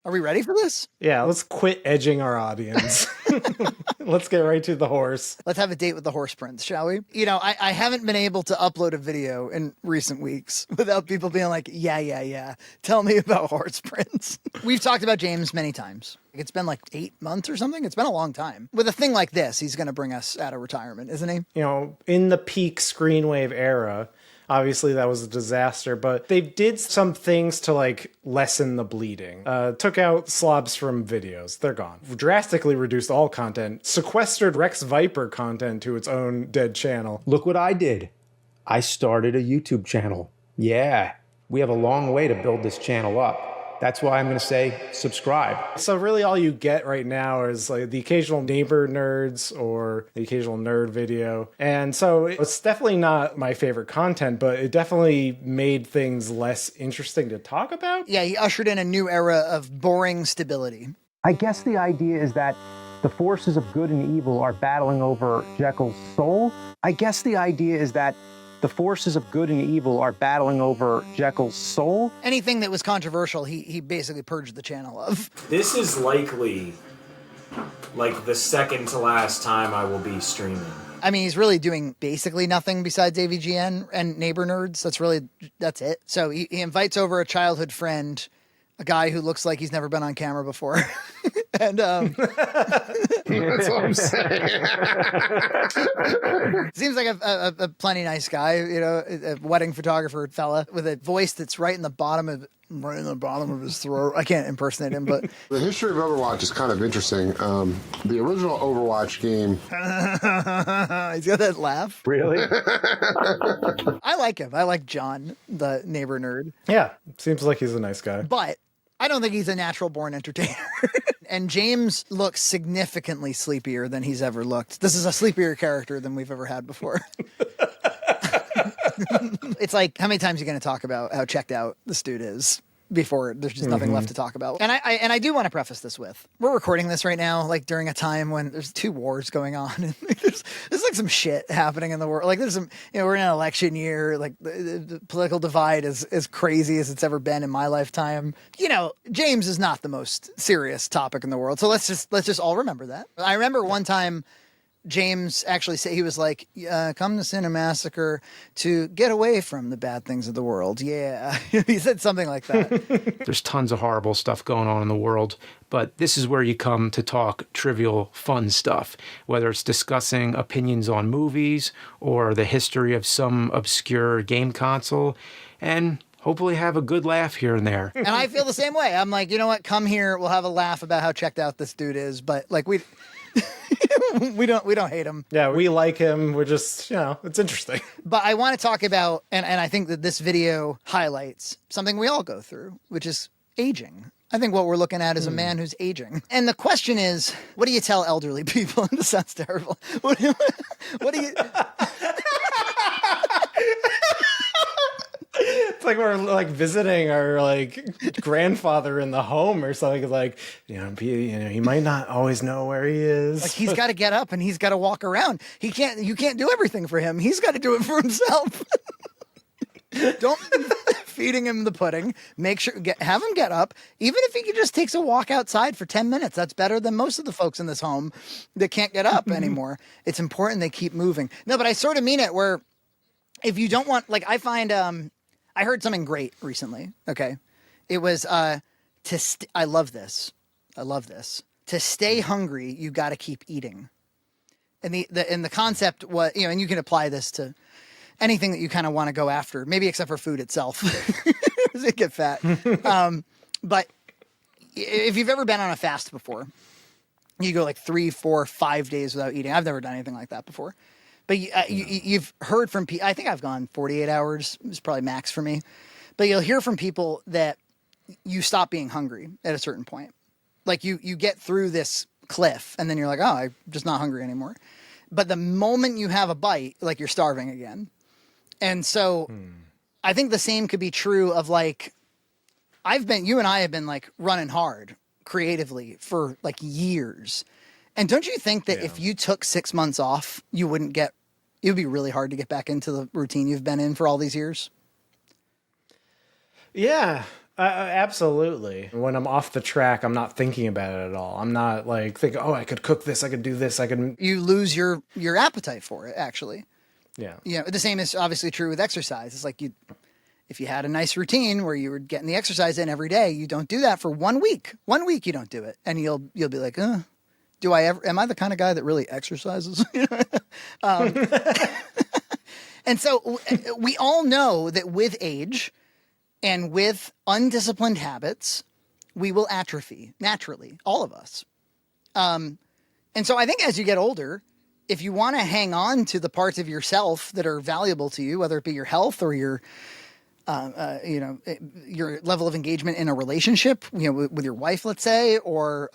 Are we ready for this? Yeah, let's quit edging our audience. Let's get right to the horse. Let's have a date with the horse prince, shall we? You know, I haven't been able to upload a video in recent weeks without people being like, yeah. Tell me about horse prince. We've talked about James many times. It's been like 8 months or something. It's been a long time. With a thing like this, he's going to bring us out of retirement, isn't he? You know, in the peak Screenwave era, obviously that was a disaster, but they did some things to like lessen the bleeding. Took out slobs from videos. They're gone. Drastically reduced all content. Sequestered Rex Viper content to its own dead channel. Look what I did. I started a YouTube channel. Yeah, we have a long way to build this channel up. That's why I'm going to say subscribe. So really all you get right now is like the occasional neighbor nerds or the occasional nerd video. And so it's definitely not my favorite content, but it definitely made things less interesting to talk about. Yeah, he ushered in a new era of boring stability. I guess the idea is that the forces of good and evil are battling over Jekyll's soul. I guess the idea is that the forces of good and evil are battling over Jekyll's soul. Anything that was controversial, he basically purged the channel of. This is likely like the second to last time I will be streaming. I mean, he's really doing basically nothing besides AVGN and Neighbor Nerds. That's it. So he invites over a childhood friend, a guy who looks like he's never been on camera before. And that's what I'm saying. Seems like a plenty nice guy, you know, a wedding photographer fella with a voice that's right in the bottom of his throat. I can't impersonate him, but The history of Overwatch is kind of interesting. The original Overwatch game. he's got that laugh. Really? I like him. I like John, the neighbor nerd. Yeah, seems like he's a nice guy. But I don't think he's a natural born entertainer. And James looks significantly sleepier than he's ever looked. This is a sleepier character than we've ever had before. It's like, how many times are you going to talk about how checked out this dude is before there's just nothing left to talk about? And I do want to preface this with, we're recording this right now, like during a time when there's 2 wars going on. And there's like some shit happening in the world. Like there's some, you know, we're in an election year. Like the political divide is as crazy as it's ever been in my lifetime. You know, James is not the most serious topic in the world. So let's just all remember that. I remember one time James actually said, he was like, come to Cinemassacre to get away from the bad things of the world. Yeah. He said something like that. There's tons of horrible stuff going on in the world, but this is where you come to talk trivial, fun stuff, whether it's discussing opinions on movies or the history of some obscure game console, and hopefully have a good laugh here and there. And I feel the same way. I'm like, you know what? Come here. We'll have a laugh about how checked out this dude is. But like we don't hate him. Yeah, we like him. We're just, you know, it's interesting. But I want to talk about, and I think that this video highlights something we all go through, which is aging. I think what we're looking at is a man who's aging. And the question is, what do you tell elderly people? And this sounds terrible. What do you... It's like we're like visiting our like grandfather in the home or something. Like, he might not always know where he is. Like he's got to get up and he's got to walk around. You can't do everything for him. He's got to do it for himself. Don't feeding him the pudding. Make sure have him get up. Even if he just takes a walk outside for 10 minutes, that's better than most of the folks in this home that can't get up anymore. It's important they keep moving. No, but I sort of mean it where if you don't want, like I find, I heard something great recently. Okay. It was, I love this. To stay hungry, you got to keep eating. And the concept was, you know, and you can apply this to anything that you kind of want to go after, maybe except for food itself. Does it get fat? But if you've ever been on a fast before, you go like 3, 4, 5 days without eating. I've never done anything like that before. But you've heard from people, I think I've gone 48 hours. It's probably max for me. But you'll hear from people that you stop being hungry at a certain point. Like you get through this cliff and then you're like, oh, I'm just not hungry anymore. But the moment you have a bite, like you're starving again. And so I think the same could be true of like, you and I have been like running hard creatively for like years. And don't you think that if you took 6 months off, it would be really hard to get back into the routine you've been in for all these years? Yeah. Absolutely. When I'm off the track, I'm not thinking about it at all. I'm not like thinking, oh, I could cook this, I could do this, I could. You lose your appetite for it, actually. Yeah. You know, the same is obviously true with exercise. It's like if you had a nice routine where you were getting the exercise in every day, you don't do that for 1 week. 1 week you don't do it, and you'll be like, do I ever? Am I the kind of guy that really exercises? And so we all know that with age and with undisciplined habits, we will atrophy naturally, all of us. And so I think as you get older, if you want to hang on to the parts of yourself that are valuable to you, whether it be your health or your level of engagement in a relationship, with your wife, let's say, or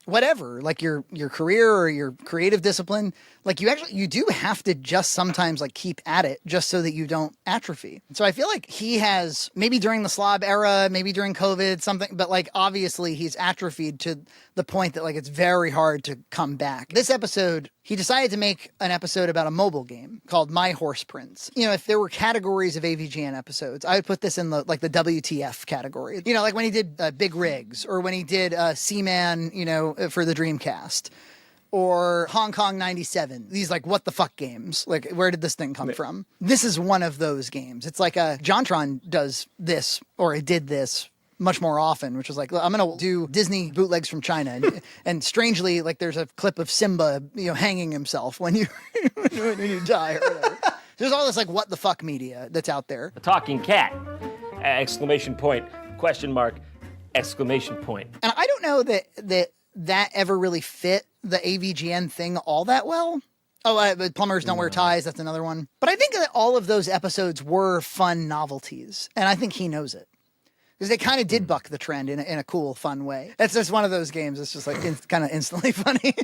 whatever, like your career or your creative discipline, like you do have to just sometimes like keep at it just so that you don't atrophy. So I feel like he has, maybe during the slob era, maybe during COVID, something, but like obviously he's atrophied to the point that like it's very hard to come back. This episode, he decided to make an episode about a mobile game called My Horse Prince. If there were categories of AVGN episodes, I would put this in the WTF category. Like when he did Big Rigs, or when he did Seaman, for the Dreamcast, or Hong Kong 97. These like what the fuck games. Like, where did this thing come from? This is one of those games. It's like JonTron does this, or it did this much more often, which was like, I'm going to do Disney bootlegs from China. And strangely, like there's a clip of Simba, hanging himself when you die or whatever. There's all this like what the fuck media that's out there. A talking cat! Exclamation point, question mark, exclamation point. And I don't know that ever really fit the AVGN thing all that well. But plumbers don't wear ties. That's another one. But I think that all of those episodes were fun novelties. And I think he knows it. Because they kind of did buck the trend in a cool, fun way. It's just one of those games. It's just like kind of instantly funny.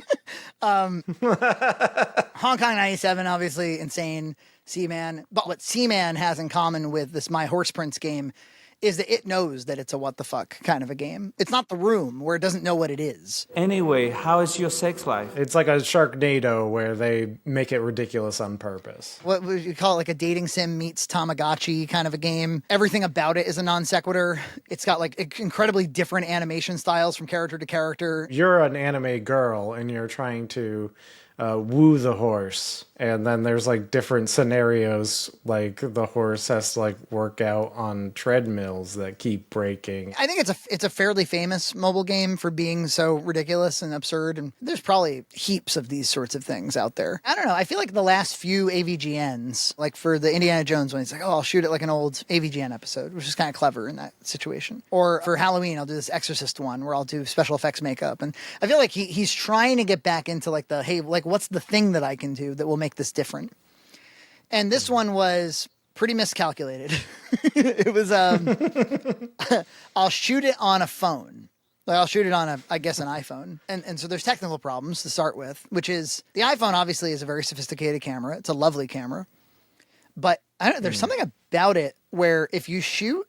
Hong Kong 97, obviously insane. Seaman. But what Seaman has in common with this My Horse Prince game is that it knows that it's a what the fuck kind of a game. It's not The Room, where it doesn't know what it is. Anyway, how is your sex life? It's like a Sharknado where they make it ridiculous on purpose. What would you call it? Like a dating sim meets Tamagotchi kind of a game. Everything about it is a non sequitur. It's got like incredibly different animation styles from character to character. You're an anime girl and you're trying to woo the horse, and then there's like different scenarios, like the horse has to like work out on treadmills that keep breaking. I think it's a fairly famous mobile game for being so ridiculous and absurd, and there's probably heaps of these sorts of things out there. I don't know, I feel like the last few AVGNs, like for the Indiana Jones one, it's like, I'll shoot it like an old AVGN episode, which is kind of clever in that situation. Or for Halloween, I'll do this Exorcist one where I'll do special effects makeup, and I feel like he's trying to get back into like hey, like what's the thing that I can do that will make this different? And this one was pretty miscalculated. It was, I'll shoot it on a phone. Like I'll shoot it on I guess an iPhone. And so there's technical problems to start with, which is the iPhone obviously is a very sophisticated camera. It's a lovely camera, but there's something about it where if you shoot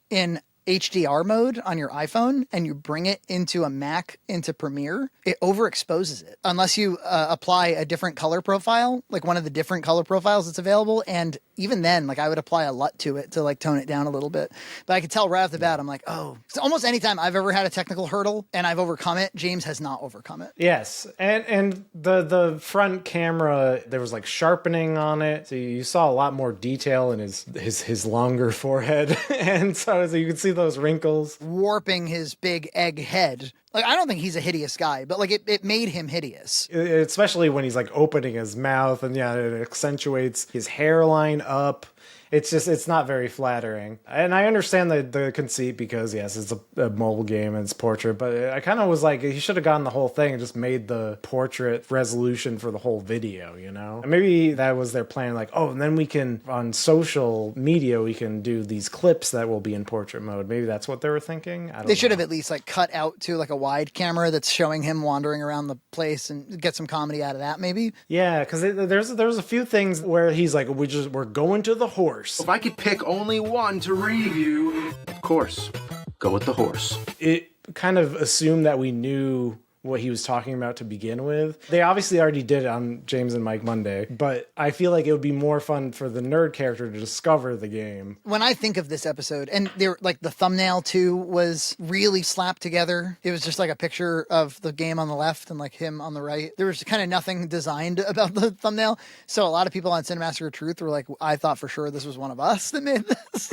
in HDR mode on your iPhone and you bring it into a Mac, into Premiere, it overexposes it unless you apply a different color profile, like one of the different color profiles that's available. And even then, like I would apply a LUT to it to like tone it down a little bit. But I could tell right off the bat, I'm like, oh, so almost anytime I've ever had a technical hurdle and I've overcome it, James has not overcome it. Yes. And the front camera, there was like sharpening on it. So you saw a lot more detail in his longer forehead. And so you could see those wrinkles. Warping his big egg head. Like, I don't think he's a hideous guy, but like it made him hideous. Especially when he's like opening his mouth and it accentuates his hairline up. It's not very flattering. And I understand the conceit because, yes, it's a mobile game and it's portrait, but I kind of was like, he should have gotten the whole thing and just made the portrait resolution for the whole video, And maybe that was their plan, like, oh, and then we can, on social media, we can do these clips that will be in portrait mode. Maybe that's what they were thinking. They should have at least like cut out to like a wide camera that's showing him wandering around the place and get some comedy out of that, maybe. Yeah, because there's a few things where he's like, we're going to the horse. If I could pick only one to review, of course, go with the horse. It kind of assumed that we knew what he was talking about to begin with. They obviously already did it on James and Mike Monday, but I feel like it would be more fun for the nerd character to discover the game. When I think of this episode, and there, like the thumbnail too was really slapped together. It was just like a picture of the game on the left and like him on the right. There was kind of nothing designed about the thumbnail. So a lot of people on Cinemaster of Truth were like, I thought for sure this was one of us that made this.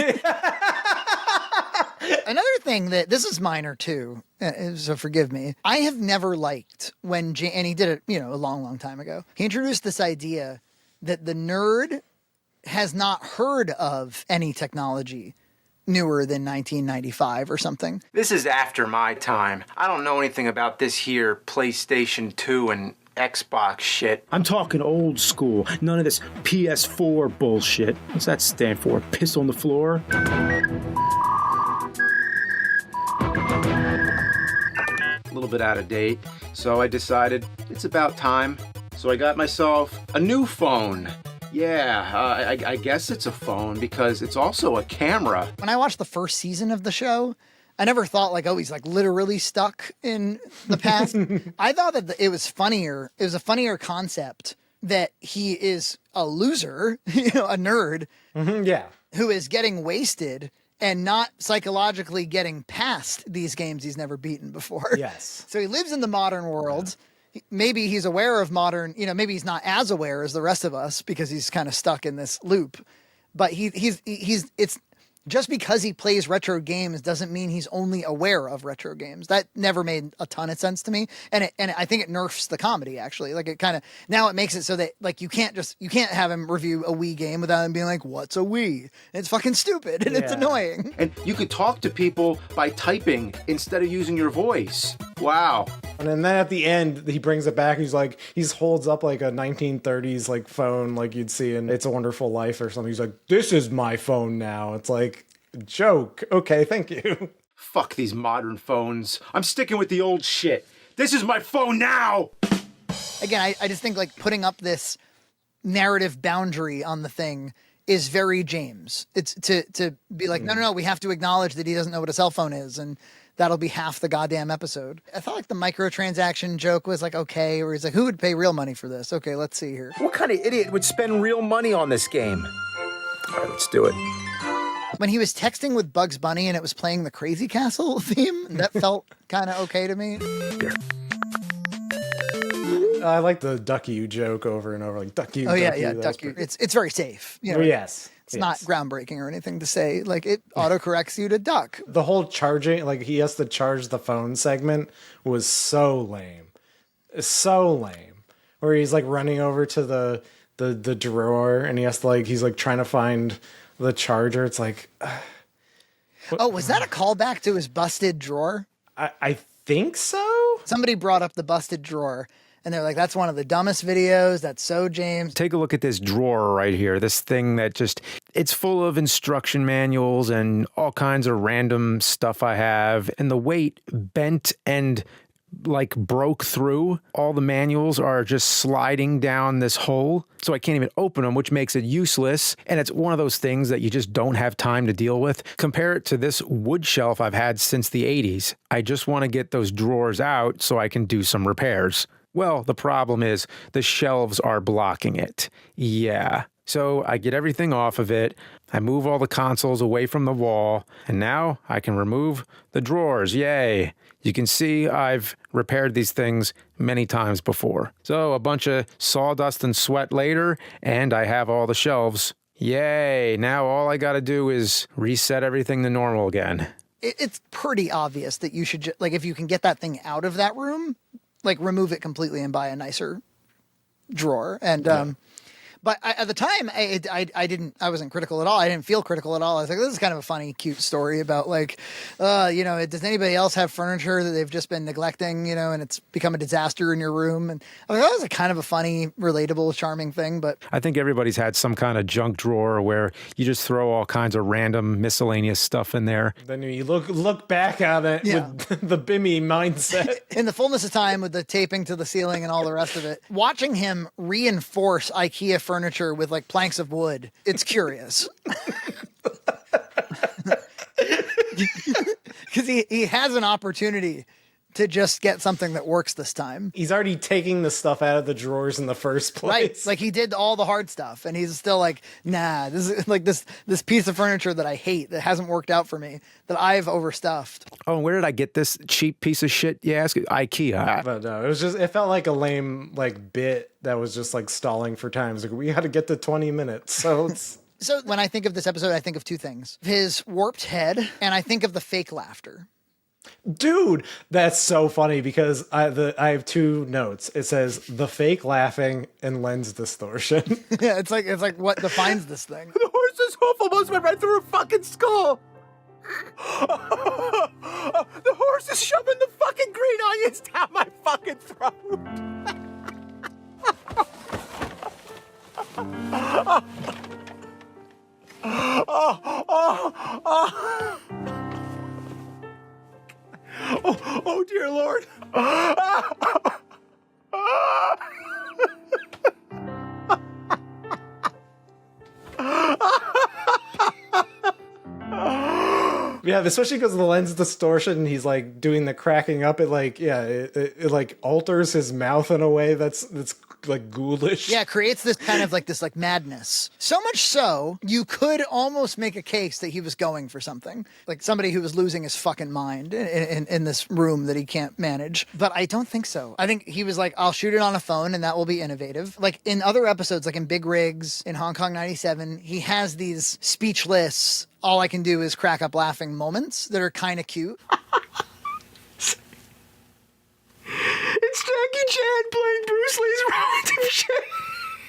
Another thing that this is minor too, so forgive me. I have never liked when and he did it, you know, a long, long time ago. He introduced this idea that the nerd has not heard of any technology newer than 1995 or something. This is after my time. I don't know anything about this here PlayStation 2 and Xbox shit. I'm talking old school. None of this PS4 bullshit. What's that stand for? Piss on the floor? A little bit out of date, so I decided it's about time. So I got myself a new phone. Yeah, I guess it's a phone because it's also a camera. When I watched the first season of the show, I never thought like, oh, he's like literally stuck in the past. I thought that it was funnier. It was a funnier concept that he is a loser, you know, a nerd Yeah. who is getting wasted and not psychologically getting past these games he's never beaten before. Yes. So he lives in the modern world. Maybe he's aware of modern, you know, maybe he's not as aware as the rest of us because he's kind of stuck in this loop. But it's just because he plays retro games doesn't mean he's only aware of retro games. That never made a ton of sense to me. And I think it nerfs the comedy actually. Like it kind of, now it makes it so that like you can't have him review a Wii game without him being like, what's a Wii? And it's fucking stupid and it's annoying. And you could talk to people by typing instead of using your voice. Wow. And then at the end, he brings it back. He's like, he holds up like a 1930s like phone, like you'd see in It's a Wonderful Life or something. He's like, this is my phone now. It's like, joke. Okay, thank you. Fuck these modern phones. I'm sticking with the old shit. This is my phone now. Again, I just think like putting up this narrative boundary on the thing is very James. It's to be like, no, we have to acknowledge that he doesn't know what a cell phone is, and that'll be half the goddamn episode. I thought like the microtransaction joke was like okay, where he's like, who would pay real money for this? Okay, let's see here. What kind of idiot would spend real money on this game? All right, let's do it. When he was texting with Bugs Bunny and it was playing the Crazy Castle theme, that felt kind of okay to me. I like the duck you joke over and over, like duck you. Oh yeah, duck you. It's very safe. You know, yes. It's not groundbreaking or anything to say. Like it autocorrects you to duck. The whole charging, like he has to charge the phone segment was so lame. So lame. Where he's like running over to the drawer and he has to like, he's like trying to find the charger. It's like, oh, was that a callback to his busted drawer? I think so. Somebody brought up the busted drawer. And they're like, that's one of the dumbest videos. That's so James. Take a look at this drawer right here. This thing that just, it's full of instruction manuals and all kinds of random stuff I have. And the weight bent and like broke through. All the manuals are just sliding down this hole. So I can't even open them, which makes it useless. And it's one of those things that you just don't have time to deal with. Compare it to this wood shelf I've had since the 80s. I just want to get those drawers out so I can do some repairs. Well, the problem is the shelves are blocking it. Yeah. So I get everything off of it. I move all the consoles away from the wall. And now I can remove the drawers. Yay. You can see I've repaired these things many times before. So a bunch of sawdust and sweat later, and I have all the shelves. Yay. Now all I got to do is reset everything to normal again. It's pretty obvious that you should, like, if you can get that thing out of that room, like remove it completely and buy a nicer drawer. And, but at the time I wasn't critical at all. I didn't feel critical at all. I was like, this is kind of a funny, cute story about like, you know, does anybody else have furniture that they've just been neglecting, you know, and it's become a disaster in your room? And I was like, that was a kind of a funny, relatable, charming thing. But I think everybody's had some kind of junk drawer where you just throw all kinds of random miscellaneous stuff in there. Then you look back at it with the Bimmy mindset. In the fullness of time with the taping to the ceiling and all the rest of it, watching him reinforce IKEA furniture with like planks of wood, it's curious. Because he has an opportunity to just get something that works this time. He's already taking the stuff out of the drawers in the first place. Right. Like he did all the hard stuff and he's still like, nah, this is like this piece of furniture that I hate that hasn't worked out for me, that I've overstuffed. Oh, where did I get this cheap piece of shit? You ask? IKEA. But no, it felt like a lame bit that was just like stalling for time. It's like, we got to get to 20 minutes. So it's... So when I think of this episode, I think of two things: his warped head, and I think of the fake laughter. Dude, that's so funny because I have two notes. It says the fake laughing and lens distortion. Yeah, it's like what defines this thing. The horse's hoof almost went right through her fucking skull. The horse is shoving the fucking green onions down my fucking throat. Oh, dear Lord. Yeah, especially because of the lens distortion. He's like doing the cracking up. It like alters his mouth in a way that's like ghoulish. Yeah, it creates this kind of this madness. So much so, you could almost make a case that he was going for something. Like somebody who was losing his fucking mind in this room that he can't manage. But I don't think so. I think he was like, I'll shoot it on a phone and that will be innovative. Like in other episodes, like in Big Rigs, in Hong Kong 97, he has these speechless, all I can do is crack up laughing moments that are kind of cute. It's Jackie Chan playing Bruce Lee's relative shit.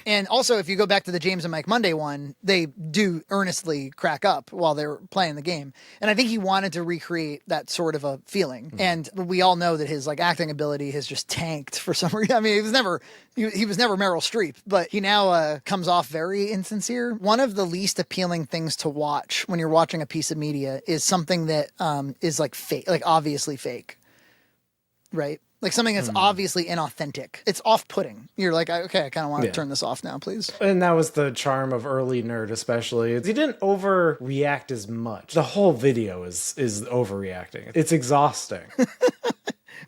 And also, if you go back to the James and Mike Monday one, they do earnestly crack up while they're playing the game. And I think he wanted to recreate that sort of a feeling. And we all know that his acting ability has just tanked for some reason. I mean, he was never Meryl Streep, but he now comes off very insincere. One of the least appealing things to watch when you're watching a piece of media is something that is fake, obviously fake, right? Like something that's obviously inauthentic. It's off-putting. You're like, okay, I kind of want to turn this off now, please. And that was the charm of early Nerd, especially. He didn't overreact as much. The whole video is overreacting. It's exhausting.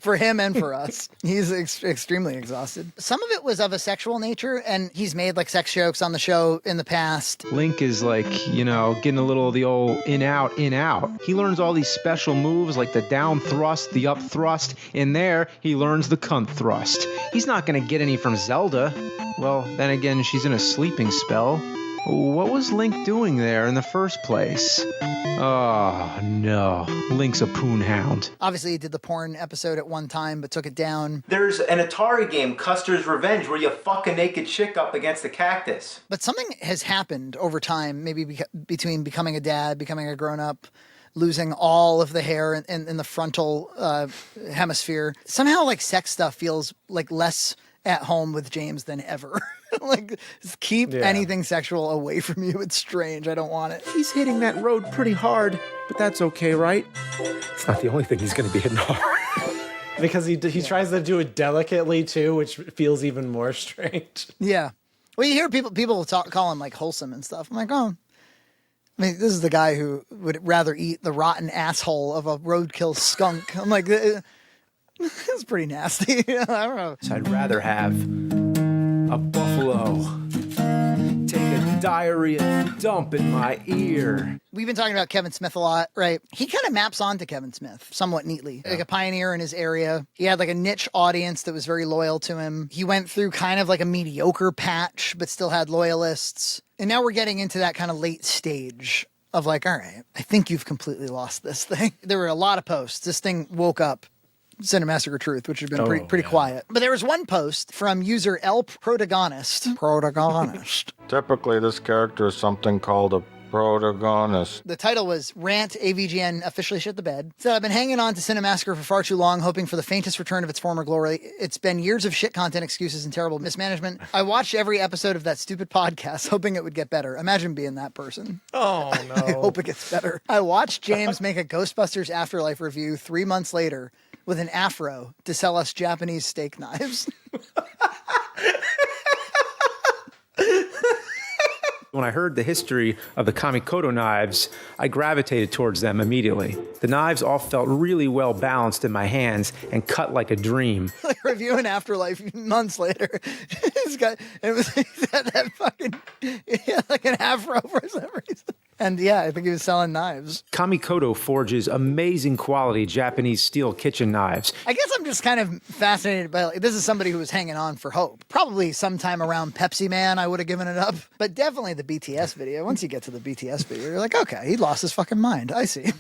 For him and for us. He's extremely exhausted. Some of it was of a sexual nature, and he's made sex jokes on the show in the past. Link is getting a little of the old in, out. He learns all these special moves like the down thrust, the up thrust. In there, he learns the cunt thrust. He's not going to get any from Zelda. Well, then again, she's in a sleeping spell. What was Link doing there in the first place? Oh, no. Link's a poon hound. Obviously, he did the porn episode at one time, but took it down. There's an Atari game, Custer's Revenge, where you fuck a naked chick up against a cactus. But something has happened over time, maybe between becoming a dad, becoming a grown-up, losing all of the hair in the frontal hemisphere. Somehow, sex stuff feels less at home with James than ever. Just keep anything sexual away from you. It's strange. I don't want it. He's hitting that road pretty hard, but that's okay, right? It's not the only thing he's going to be hitting hard. Because he tries to do it delicately, too, which feels even more strange. Yeah. Well, you hear people call him, wholesome and stuff. I'm like, oh. I mean, this is the guy who would rather eat the rotten asshole of a roadkill skunk. I'm like, it's pretty nasty. I don't know. So I'd rather have a buffalo take a diarrhea dump in my ear. We've been talking about Kevin Smith a lot, right? He kind of maps onto Kevin Smith somewhat neatly. Like a pioneer in his area. He had a niche audience that was very loyal to him. He went through kind of a mediocre patch, but still had loyalists. And now we're getting into that kind of late stage of all right, I think you've completely lost this thing. There were a lot of posts. This thing woke up Cinemassacre Truth, which had been pretty quiet. But there was one post from user El Protagonist. Typically, this character is something called a protagonist. The title was Rant AVGN officially shit the bed. Said, I've been hanging on to Cinemassacre for far too long, hoping for the faintest return of its former glory. It's been years of shit content, excuses, and terrible mismanagement. I watched every episode of that stupid podcast, hoping it would get better. Imagine being that person. Oh, no. I hope it gets better. I watched James make a Ghostbusters Afterlife review 3 months later with an afro to sell us Japanese steak knives. When I heard the history of the Kamikoto knives, I gravitated towards them immediately. The knives all felt really well balanced in my hands and cut like a dream. Like reviewing Afterlife months later. It was that fucking, like an afro for some reason. And yeah, I think he was selling knives. Kamikoto forges amazing quality Japanese steel kitchen knives. I guess I'm just kind of fascinated by, like, this is somebody who was hanging on for hope. Probably sometime around Pepsi Man, I would have given it up. But definitely the BTS video. Once you get to the BTS video, you're like, okay, he lost his fucking mind. I see.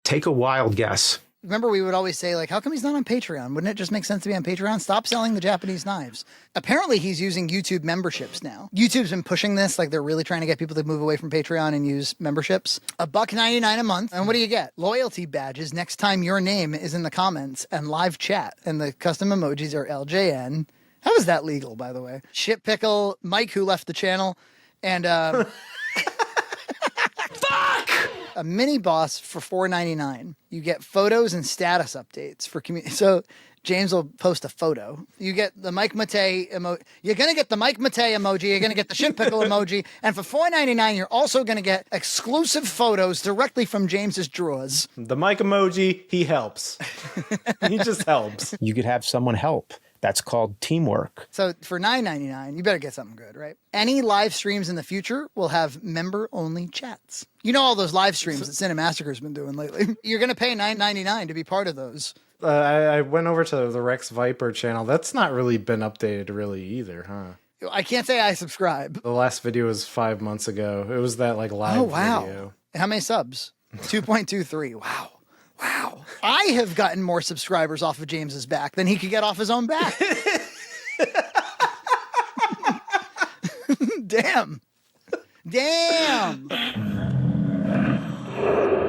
Take a wild guess. Remember, we would always say, like, how come he's not on Patreon? Wouldn't it just make sense to be on Patreon? Stop selling the Japanese knives. Apparently, he's using YouTube memberships now. YouTube's been pushing this, like they're really trying to get people to move away from Patreon and use memberships. $1.99 a month. And what do you get? Loyalty badges next time your name is in the comments and live chat. And the custom emojis are LJN. How is that legal, by the way? Shit Pickle, Mike, who left the channel, and a mini boss for $4.99. You get photos and status updates for community. So James will post a photo. You get the Mike Matei emoji. You're going to get the Mike Matei emoji. You're going to get the shit pickle emoji. And for $4.99, you're also going to get exclusive photos directly from James's drawers. The Mike emoji, he helps. He just helps. You could have someone help. That's called teamwork. So for $9.99, you better get something good, right? Any live streams in the future will have member-only chats. You know all those live streams that Cinemassacre's been doing lately. You're going to pay $9.99 to be part of those. I went over to the Rex Viper channel. That's not really been updated really either, huh? I can't say I subscribe. The last video was 5 months ago. It was that like live video. How many subs? 2.23. Wow. Wow. I have gotten more subscribers off of James's back than he could get off his own back. Damn. Damn.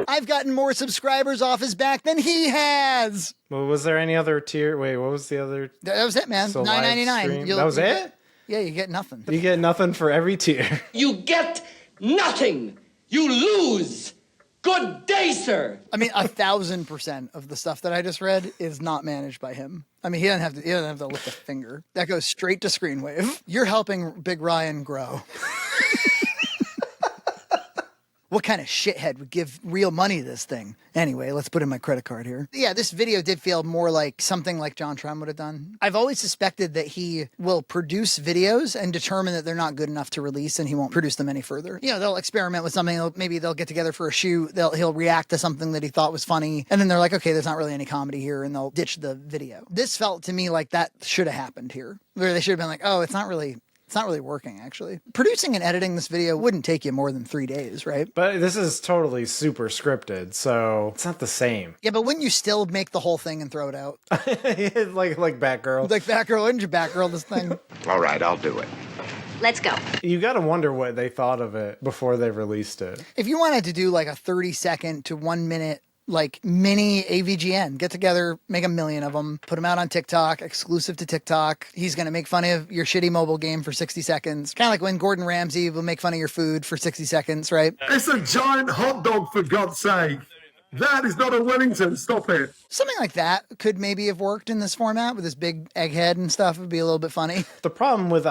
I've gotten more subscribers off his back than he has. Well, was there any other tier? Wait, what was the other? That was it, man. So $9.99. that was it? Yeah, you get nothing. You get nothing for every tier. You get nothing. You lose. Good day, sir. I mean, 1,000% of the stuff that I just read is not managed by him. I mean, he doesn't have to lift a finger. That goes straight to Screenwave. You're helping Big Ryan grow. What kind of shithead would give real money to this thing? Anyway, let's put in my credit card here. Yeah, this video did feel more like something like John Trum would have done. I've always suspected that he will produce videos and determine that they're not good enough to release and he won't produce them any further. You know, they'll experiment with something. Maybe they'll get together for a shoot. He'll react to something that he thought was funny. And then they're like, okay, there's not really any comedy here. And they'll ditch the video. This felt to me like that should have happened here. Where they should have been like, oh, it's not really working, actually. Producing and editing this video wouldn't take you more than 3 days, right? But this is totally super scripted, so it's not the same. Yeah, but wouldn't you still make the whole thing and throw it out? like Batgirl. Like Batgirl, wouldn't you Batgirl this thing? All right, I'll do it. Let's go. You gotta wonder what they thought of it before they released it. If you wanted to do like a 30-second to 1 minute like mini AVGN, get together, make 1 million of them, put them out on TikTok, exclusive to TikTok. He's going to make fun of your shitty mobile game for 60 seconds. Kind of like when Gordon Ramsay will make fun of your food for 60 seconds, right? It's a giant hot dog, for God's sake. That is not a Wellington. Stop it. Something like that could maybe have worked in this format with this big egghead and stuff. It would be a little bit funny. The problem with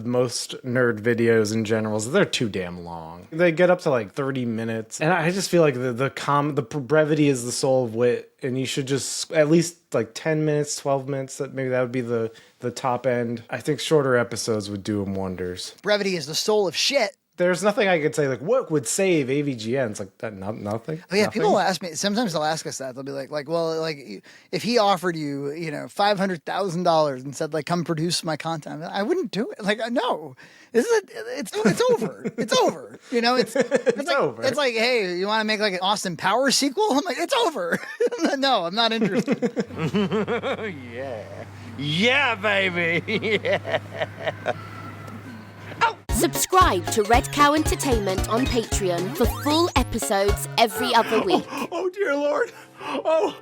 most nerd videos in general is they're too damn long. They get up to like 30 minutes. And I just feel like the brevity is the soul of wit. And you should just at least like 10 minutes, 12 minutes. Maybe that would be the top end. I think shorter episodes would do them wonders. Brevity is the soul of shit. There's nothing I could say, like, what would save AVGN? It's like, that, nothing. Oh, yeah, nothing? people will ask me, sometimes they'll ask us that. They'll be like, well, like, if he offered you, $500,000 and said, like, come produce my content, I wouldn't do it. Like, no. It's over. It's over. It's like, over. It's like, hey, you want to make, like, an Austin Powers sequel? I'm like, it's over. No, I'm not interested. Yeah. Yeah, baby. Yeah. Subscribe to Red Cow Entertainment on Patreon for full episodes every other week. Oh, dear Lord. Oh.